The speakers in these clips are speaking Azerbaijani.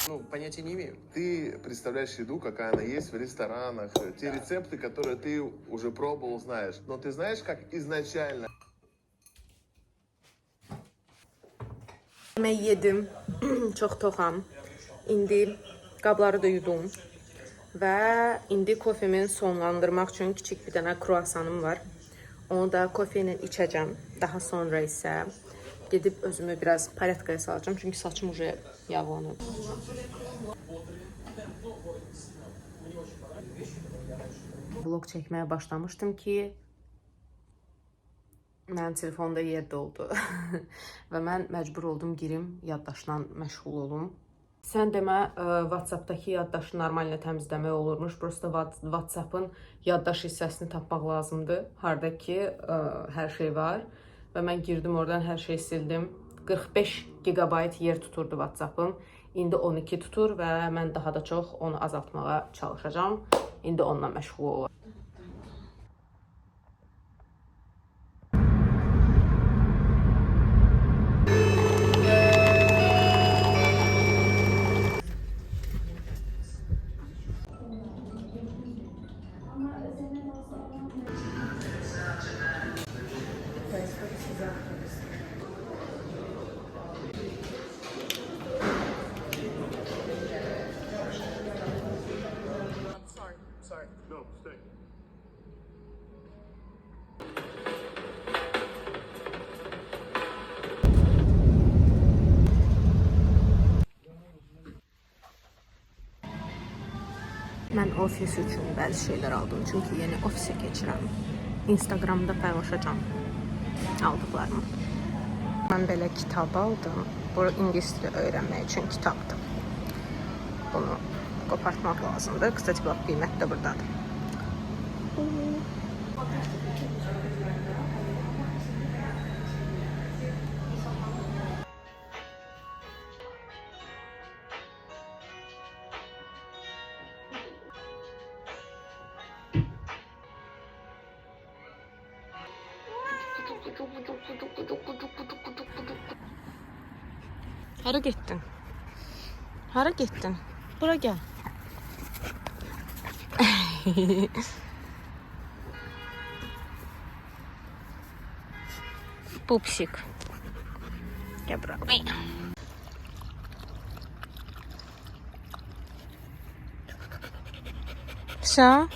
Ну, понятия не имею. Ты представляешь еду, какая она есть в ресторанах, те рецепты, которые ты уже пробовал, знаешь. Но ты знаешь, как изначально... Yemək yedim, çox toxam. İndi qabları da yudum və indi kofemi sonlandırmaq üçün kiçik bir dənə kruasanım var. Onu da kofe ilə içəcəm. Daha sonra isə gedib özümü biraz paletkaya salacağım, çünki saçım уже yağlanıb. Vlog çəkməyə başlamışdım ki, mənim telefonda yer doldu və mən məcbur oldum girim, yaddaşla məşğul olum. Sən demə, WhatsAppdakı yaddaşı normallə təmizləmək olurmuş. Prosta WhatsAppın yaddaş hissəsini tapmaq lazımdır. Harda ki, hər şey var. Və mən girdim oradan, hər şeyi sildim. 45 GB yer tuturdu WhatsAppım. İndi 12 tutur və mən daha da çox onu azaltmağa çalışacağım. İndi onunla məşğul olacağım. Sorry. No, stay. Mən ofis üçün bəzi şeylər aldım, çünki yeni ofisə keçirəm. Instagramda paylaşacağım aldıqlarımı. Mən belə kitab aldım. Bu ingilis dili öyrənmək üçün kitabdır. Bunu qopartmaq lazımdır. Kısaca bax, qiymət də buradadır. Hara getdin? Hara getdin? Bura gəl. Pupsik. Gəl bura. Все?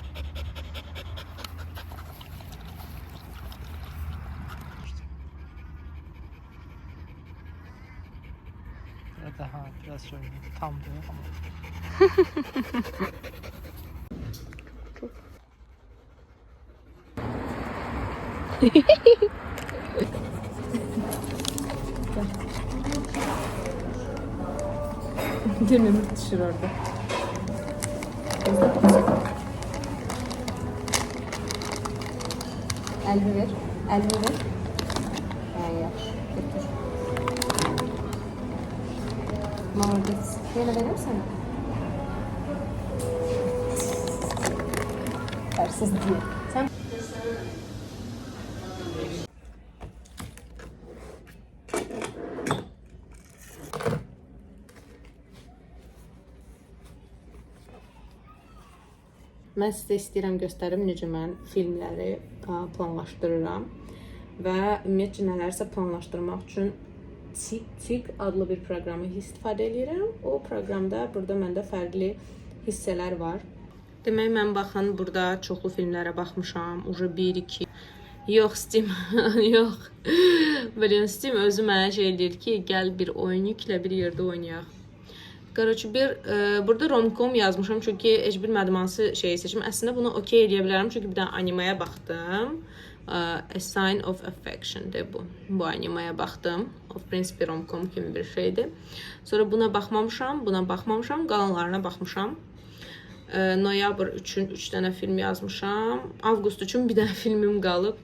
Daha biraz şöyle tam diyor ama. Dememi düşür orada. Elbi ver. Elbi ver. Yaxşı. Götür. Mama git. Yine verir misin? Tersiz diyor. Sen... Mən sizə istəyirəm göstərim necə mən filmləri planlaşdırıram və ümumiyyətcə nələrsə planlaşdırmaq üçün Tik adlı bir proqramı istifadə edirəm. O proqramda burada məndə fərqli hissələr var. Demək, mən baxın, burada çoxlu filmlərə baxmışam. Uca 1-2. Yox, Steam. Yox. Bilin, Steam özü mənə şey deyir ki, gəl bir oyun yüklə, bir yerdə oynayaq. Qaracı, burada rom-com yazmışam, çünki heç bilmədim hansı şeyi seçim. Əslində bunu okey edə bilərəm, çünki bir dənə animaya baxdım. A Sign of Affection'dır bu. Bu animaya baxdım. O, prinsipi rom-com kimi bir şeydir. Sonra buna baxmamışam, qalanlarına baxmışam. Noyabr üçün 3 dənə film yazmışam. Avqust üçün bir dənə filmim qalıb.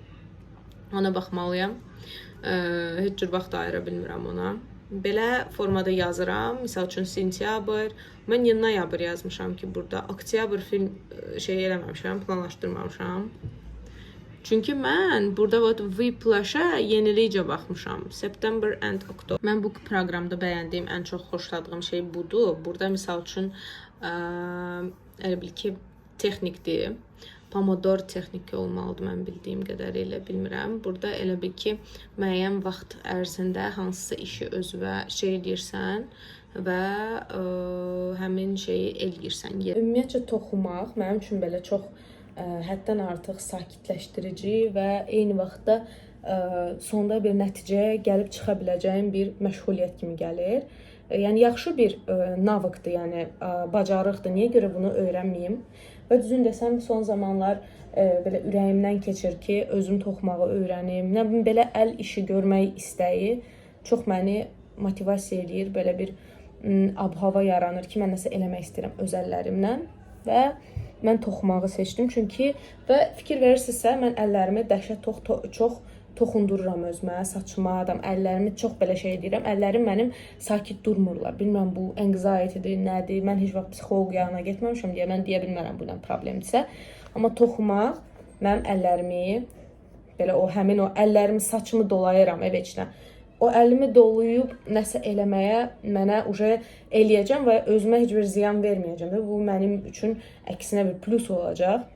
Ona baxmalıyam. Heç cür vaxt ayıra bilmirəm ona. Belə formada yazıram. Misal üçün sentyabr. Mən noyabr yazmışam ki, burada. Oktyabr film şey eləməmişəm, planlaşdırmamışam. Çünki mən burada Whiplash-a yenilikcə baxmışam. September and October. Mən bu proqramda bəyəndiyim, ən çox xoşladığım şey budur. Burada misal üçün elə bil ki, texnikdir. Pomodoro texniki olmalıdır mən bildiyim qədərilə, bilmirəm. Burada elə bil ki, müəyyən vaxt ərzində hansısa işi özünə şey edirsən və həmin şeyi eləyirsən. Ümumiyyətcə toxumaq mənim üçün belə çox həddən artıq sakitləşdirici və eyni vaxtda sonda bir nəticəyə gəlib çıxa biləcəyim bir məşğuliyyət kimi gəlir. Yəni yaxşı bir navıqdır, yəni bacarıqdır. Niyə görə bunu öyrənməyim? Və düzün desəm, son zamanlar belə ürəyimdən keçir ki, özüm toxumağı öyrənim. Nə bilim, belə əl işi görmək istəyi çox məni motivasiya eləyir. Belə bir ab-hava yaranır ki, mən nəsə eləmək istəyirəm öz əllərimlə və mən toxumağı seçdim. Çünki və fikir verirsinizsə, mən əllərimi dəhşət çox toxundururam özümə, saçıma, əllərimi çox belə şey edirəm. Əllərim mənim sakit durmurlar. Bilmirəm bu anxiety-dir, nədir? Mən heç vaxt psixoloq yanına getməmişəm deyə mən deyə bilmərəm bu ilə problemdirsə. Amma toxumaq mənim əllərimi belə həmin o əllərimi, saçımı dolayıram ev içinə. O əlimi dolayıb nəsə eləməyə mənə eləyəcəm və özümə heç bir ziyan verməyəcəm. Bu mənim üçün əksinə bir plus olacaq.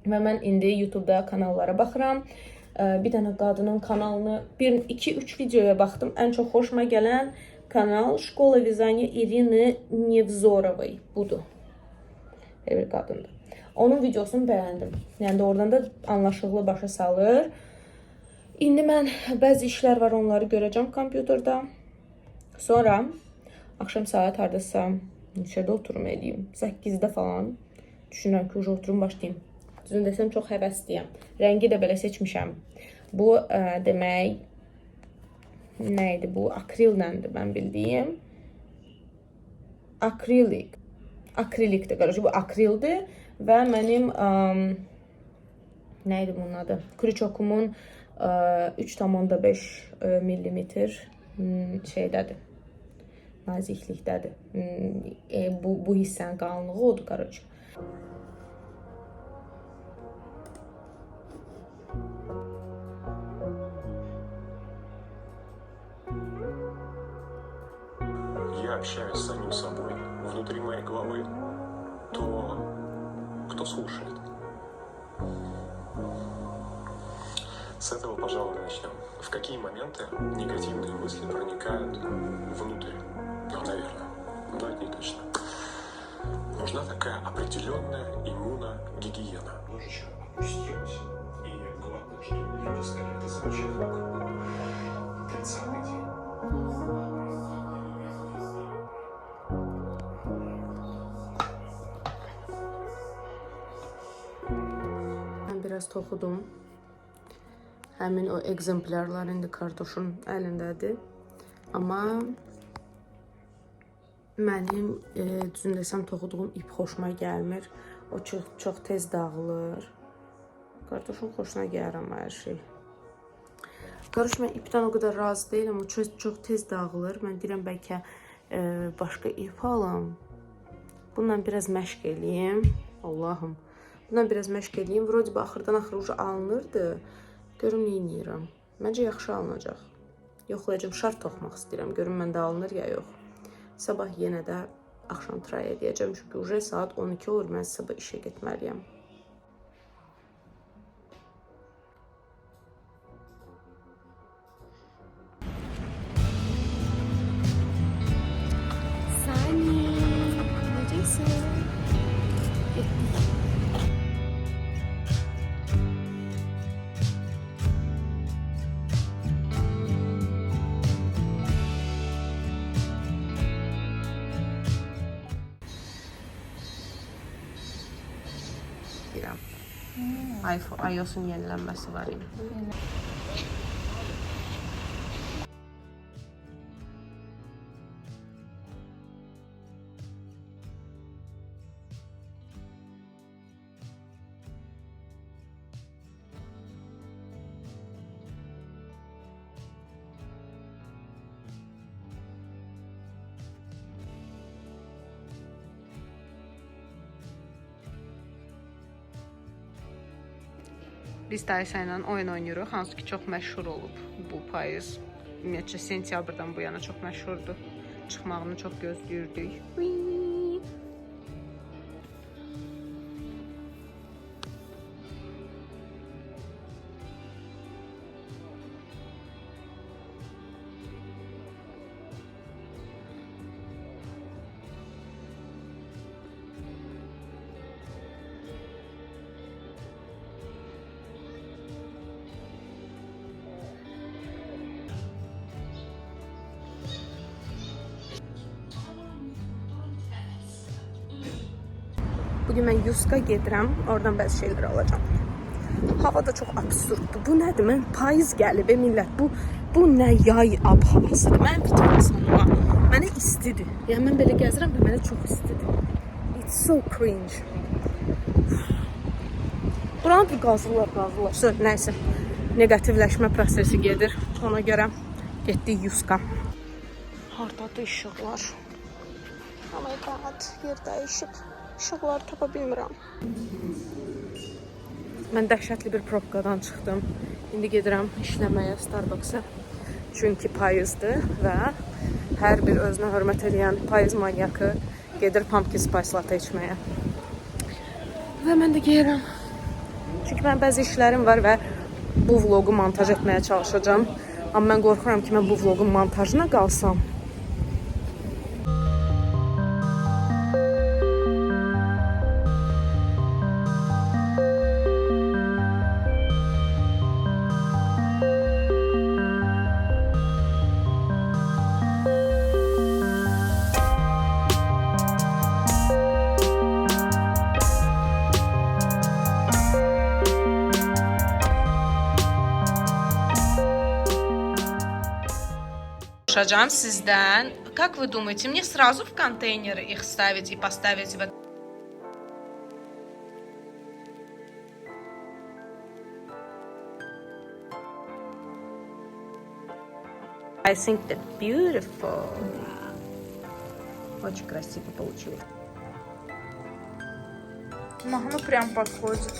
Və mən indi YouTube-da kanallara baxıram. Bir dənə qadının kanalını 2-3 videoya baxdım. Ən çox xoşuma gələn kanal Şkola Vizanya Irina Nevzorovay. Budur. Bir qadındır. Onun videosunu bəyəndim. Yəni oradan da anlaşıqlı başa salır. İndi mən bəzi işlər var, onları görəcəm kompüterdə. Sonra axşam saat hardasa neçədə oturum eləyim? 8-də falan. Düşünürəm ki, oturum başlayayım. Düzün desəm çox həvəsliyəm. Rəngi də belə seçmişəm. Bu demək nə idi bu? Akriləndir mən bildiyim. Akrilik. Akrilikdir. Qarşı bu akrildir və mənim nə idi bunun adı? Kriçokumun 3,5 millimetr şeydədir. Naziklikdədir. Bu hissənin qalınlığı odur, qarşı. Я общаюсь с самим собой, внутри моей головы, то кто слушает? С этого, пожалуй, начнем. В какие моменты негативные мысли проникают внутрь? Ну, наверное. Но это не точно. Нужна такая определенная иммуногигиена. Немножечко опустилась. И главное, что люди стали это замечать как 30-й день. Mən biraz toxudum. Həmin o ekzemplarlar indi kartoşun əlindədir. Amma mənim düzün desəm toxuduğum ip xoşuma gəlmir. O çox tez dağılır. Kartoşun xoşuna gəlir amma hər şey. Qarış, mən ipdən o qədər razı deyiləm. O çox tez dağılır. Mən deyirəm bəlkə başqa ip alım. Bununla biraz məşq eləyim. Allahım. Bundan biraz məşq eləyim. Vроде бы axırdan axıra alınırdı. Görüm neyiniyirəm. Məncə yaxşı alınacaq. Yoxlayacağım, şart toxumaq istəyirəm. Görüm məndə alınır ya yox. Sabah yenə də axşam try edəcəm. Çünki saat 12 olur. Mən sabah işə getməliyəm. Sani, necəsən? iOS-un yenilənməsi var idi. Biz Daysa ilə oyun oynayırıq, hansı ki çox məşhur olub bu payız. Ümumiyyətcə sentyabrdan bu yana çox məşhurdur. Çıxmağını çox gözləyirdik. Bugün mən Yuska gedirəm, oradan bəzi şeylər alacağım. Hava da çox absurddur. Bu nədir? Mən payız gəlib, millət. Bu nə yay ab havasıdır. Mən bitməsin ona. Mənə istidir. Yəni mən belə gəzirəm və mənə çox istidir. It's so cringe. Buranı bir qazırlar. Nəysə, negativləşmə prosesi gedir. Ona görə getdik Yuska. Hardadır işıqlar? Oh my god, yer dəyişib. İşıqları tapa bilmirəm. Mən dəhşətli bir probkadan çıxdım. İndi gedirəm işləməyə Starbucks-a. Çünki payızdır və hər bir özünə hörmət edən payız manyakı gedir pumpkin spice latte içməyə. Və mən də gəlirəm. Çünki mən bəzi işlərim var və bu vlogu montaj etməyə çalışacağam. Amma mən qorxuram ki, mən bu vlogun montajına qalsam. Sizdən. Как вы думаете, мне сразу в контейнеры их ставить и поставить в... I think that beautiful. Очень красиво получилось. Ну, прям подходит.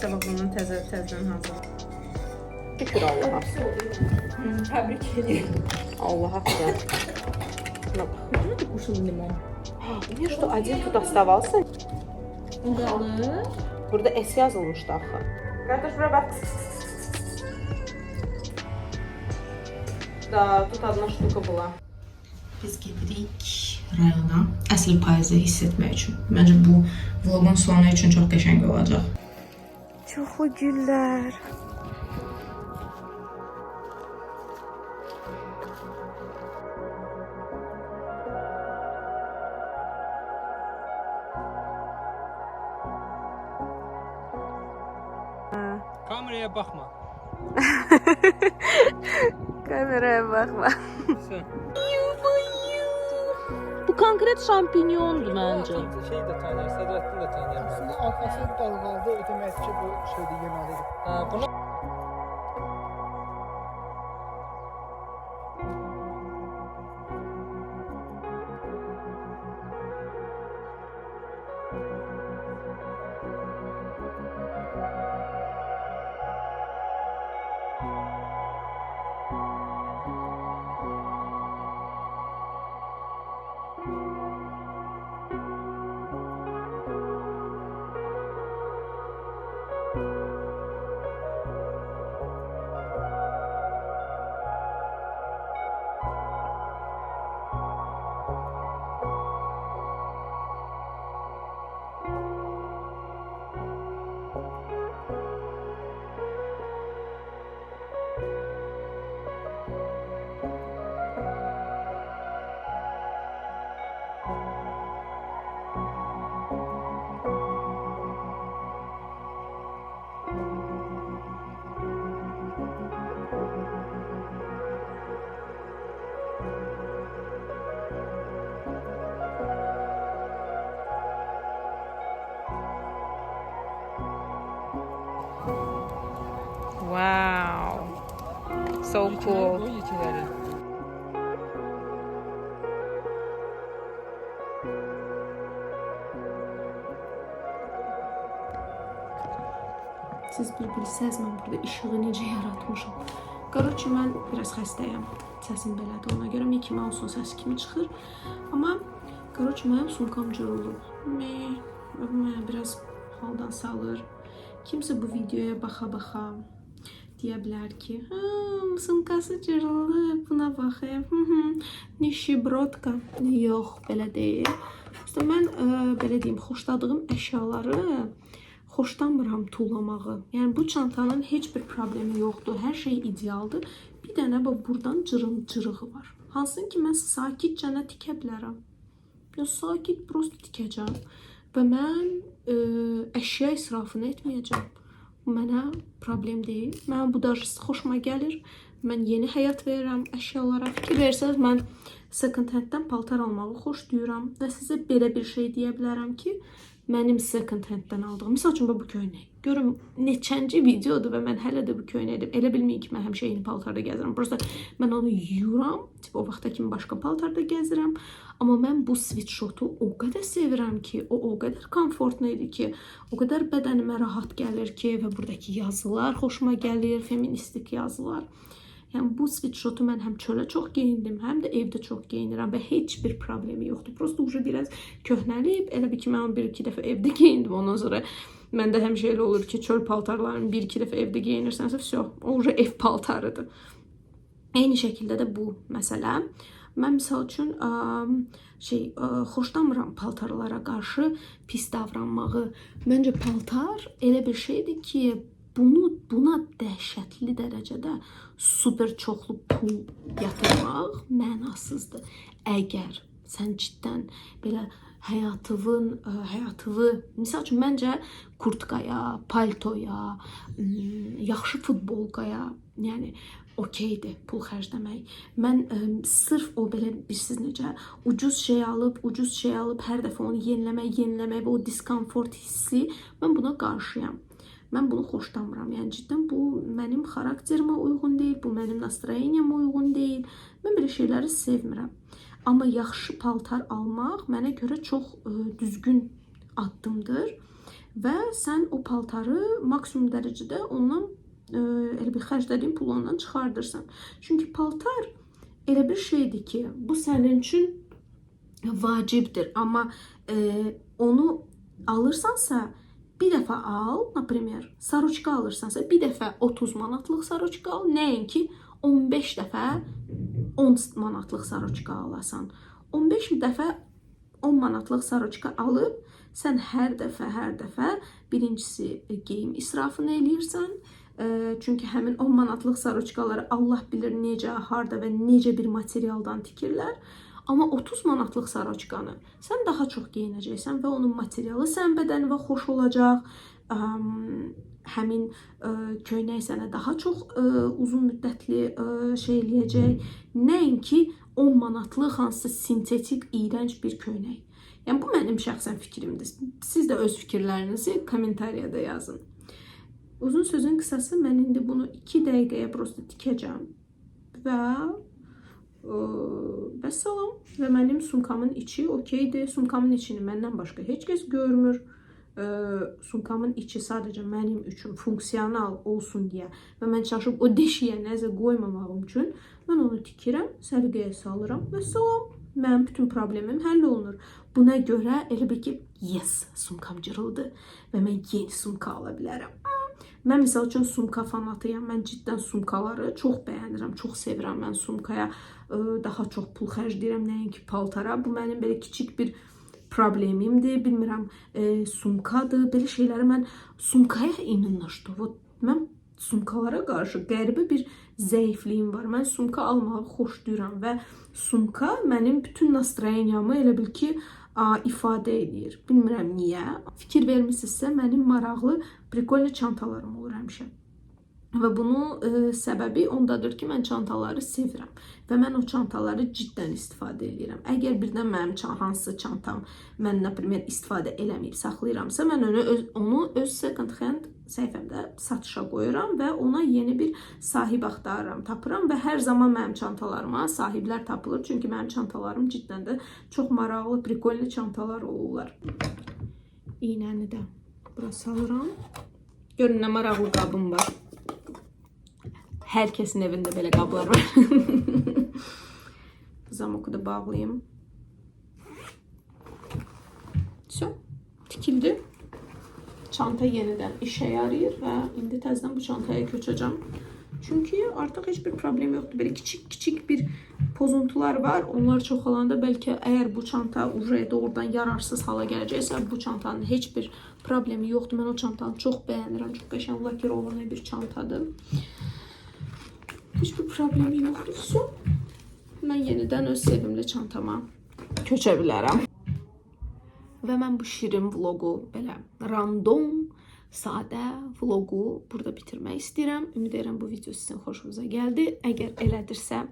Sabah bunun təzədən hazır. Şükür Allaha. Təbrik edirəm. Allaha xəbər. Burada kuşun limon. Niyə что один тут оставался? Qalır. Burada S yazılmışdı axı. Qardaş bura bax. Da, тут одна штука была. Biz gedirik rayona. Əsl payızı hiss etmək üçün. Məncə bu vlogun sonu üçün çox qəşəng olacaq. Çoxlu güllər. Kameraya bakma. Kameraya bakma. Sen. Bu konkret şampinyondu məncə. Şey de tanır, Sadrettin de tanır. Aslında arkası dalgalı o demek ki bu şeyde yeməlidir. Bunu Wow. So cool. bu içileri. Siz bir bilsəz mən burada işığı necə yaratmışam. Qarıcı mən biraz xəstəyəm. Səsim belədir, ona görə Mickey Mouse'un səsi kimi çıxır. Amma qarıcı mənim sumkam cırılıb. Mənə biraz haldan salır. Kimsə bu videoya baxa-baxa deyə bilər ki, sumkası cırılıb, buna baxayım. Nişibrodka. Yox, belə deyil. İşte mən belə deyim, xoşladığım əşyaları xoşlamıram tullamağı. Yəni bu çantanın heç bir problemi yoxdur. Hər şey idealdır. Bir dənə buradan cırığı var. Hansın ki mən sakitcənə tikə bilərəm. Sakit prosto tikəcəm. Və mən əşya israfını etməyəcəm. Mənə problem deyil. Mən bu da xoşuma gəlir. Mən yeni həyat verirəm əşyalara. Fikir versəz, mən second handdən paltar almağı xoşlayıram. Və sizə belə bir şey deyə bilərəm ki, mənim second handdən aldığım. Misal üçün, bu köynək. Görün, neçənci videodur və mən hələ də bu köynəkdim. Elə bilməyin ki, mən həmişə yeni paltarda gəzirəm. Prosta mən onu yuyuram. O vaxta kimi başqa paltarda gəzirəm. Amma mən bu sweatshotu o qədər sevirəm ki, o qədər komfortlu idi ki, o qədər bədənimə rahat gəlir ki, və buradakı yazılar xoşuma gəlir, feministik yazılar. Yəni bu sweatshotu mən həm çölə çox geyindim, həm də evdə çox geyinirəm və heç bir problemi yoxdur. Prosta biraz köhnəlib, elə bir ki, mən 1-2 dəfə evdə geyindim, ondan sonra məndə həmişə elə olur ki, çöl paltarlarını 1-2 dəfə evdə geyinirsənsə, o ev paltarıdır. Eyni şəkildə də bu məsələ. Mən misal üçün xoşlamıram paltarlara qarşı pis davranmağı. Məncə paltar elə bir şeydir ki, buna dəhşətli dərəcədə super çoxlu pul yatırmaq mənasızdır. Əgər sən ciddən belə həyatını, misal üçün məncə kurtkaya, paltoya, yaxşı futbolkaya, yəni okeydir pul xərcləmək. Mən sırf o belə bilirsiniz necə ucuz şey alıb hər dəfə onu yeniləmək və o diskomfort hissi, mən buna qarşıyam. Mən bunu xoşlamıram. Yəni ciddən bu mənim xarakterimə uyğun deyil, bu mənim nastroyeniyama uyğun deyil. Mən belə şeyləri sevmirəm. Amma yaxşı paltar almaq mənə görə çox düzgün addımdır və sən o paltarı maksimum dərəcədə ondan elə bir xərclədiyin pulu ondan çıxardırsan. Çünki paltar elə bir şeydir ki, bu sənin üçün vacibdir. Amma onu alırsansa bir dəfə al, например, saroçka alırsansa bir dəfə 30 manatlıq saroçka al, nəinki 15 dəfə 10 manatlıq saroçka alasan. 15 dəfə 10 manatlıq saroçka alıb, sən hər dəfə birincisi geyim israfını eləyirsən. Çünki həmin 10 manatlıq saroçkaları Allah bilir necə, harda və necə bir materialdan tikirlər. Amma 30 manatlıq saroçkanı sən daha çox geyinəcəksən və onun materialı sən bədənivə xoş olacaq. Həmin köynək sənə daha çox uzun müddətli şey eləyəcək. Nəinki 10 manatlıq hansısa sintetik, iyrənc bir köynək. Yəni bu mənim şəxsən fikrimdir. Siz də öz fikirlərinizi kommentariyada yazın. Uzun sözün qısası, mən indi bunu 2 dəqiqəyə prosta tikəcəm və vəssalam. Və mənim sumkamın içi okeydir. Sumkamın içini məndən başqa heç kəs görmür. Sumkamın içi sadəcə mənim üçün funksional olsun deyə və mən çalışıb o deşiyə nəzə qoymamağım üçün mən onu tikirəm, səliqəyə salıram və salam, mənim bütün problemim həll olunur. Buna görə elə bir ki, yes, sumkam cırıldı və mən yeni sumka ala bilərəm. Mən misal üçün sumka fanatıyam. Mən ciddən sumkaları çox bəyənirəm, çox sevirəm. Mən sumkaya daha çox pul xərcləyirəm, nəinki paltara. Bu mənim belə kiçik bir problemimdir. Bilmirəm, sumkadır. Belə şeyləri mən sumkaya iminlaşdım. Mən sumkalara qarşı qəribə bir zəifliyim var. Mən sumka almağı xoşlayıram və sumka mənim bütün nastroyeniyamı elə bil ki, ifadə edir. Bilmirəm niyə. Fikir vermişsinizsə, mənim maraqlı, prikolli çantalarım olur həmişə. Və bunun səbəbi ondadır ki, mən çantaları sevirəm. Və mən o çantaları ciddən istifadə edirəm. Əgər birdən mənim hansısa çantam mən, например, istifadə eləməyib saxlayıramsa, mən onu öz second hand səhifəmdə satışa qoyuram və ona yeni bir sahib axtarıram, tapıram və hər zaman mənim çantalarıma sahiblər tapılır. Çünki mənim çantalarım ciddən də çox maraqlı, prikolli çantalar olurlar. İynəni də bura salıram. Görün nə maraqlı qabım var. Hər kəsin evində belə qablar var. Zamoku da bağlayayım. Все, tikildi. Çanta yenidən işə yarayır və indi təzədən bu çantaya köçəcəm. Çünki artıq heç bir problem yoxdur. Belə kiçik bir pozuntular var. Onlar çoxalanda bəlkə əgər bu çanta doğrudan yararsız hala gələcəksə, bu çantanın heç bir problemi yoxdur. Mən o çantanı çox bəyənirəm. Çox qəşəng laker olan bir çantadır. Heç bir problemi yoxdur. So, mən yenidən öz sevimli çantama köçə bilərəm. Və mən bu şirin vlogu, belə random, sadə vlogu burada bitirmək istəyirəm. Ümid edirəm bu video sizin xoşunuza gəldi. Əgər elədirsə,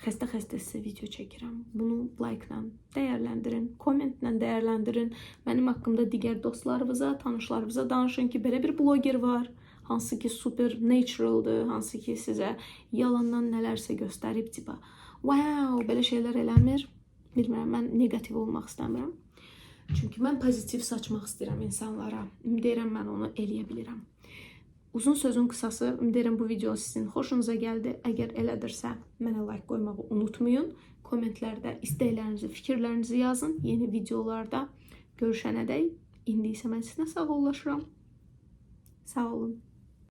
xəstə sizə video çəkirəm. Bunu like-la dəyərləndirin, kommentlə dəyərləndirin. Mənim haqqımda digər dostlarınıza, tanışlarınıza danışın ki, belə bir bloger var. Hansı ki super naturaldır, hansı ki sizə yalandan nələrsə göstərib tipa. Wow, belə şeylər eləmir. Bilmirəm, mən negativ olmaq istəmirəm. Çünki mən pozitiv saçmaq istəyirəm insanlara. Ümid edirəm mən onu eləyə bilirəm. Uzun sözün qısası, ümid edirəm bu video sizin xoşunuza gəldi. Əgər elədirsə, mənə like qoymağı unutmayın. Kommentlərdə istəklərinizi, fikirlərinizi yazın. Yeni videolarda görüşənədək. İndi isə mən sizinlə sağollaşıram. Sağ olun.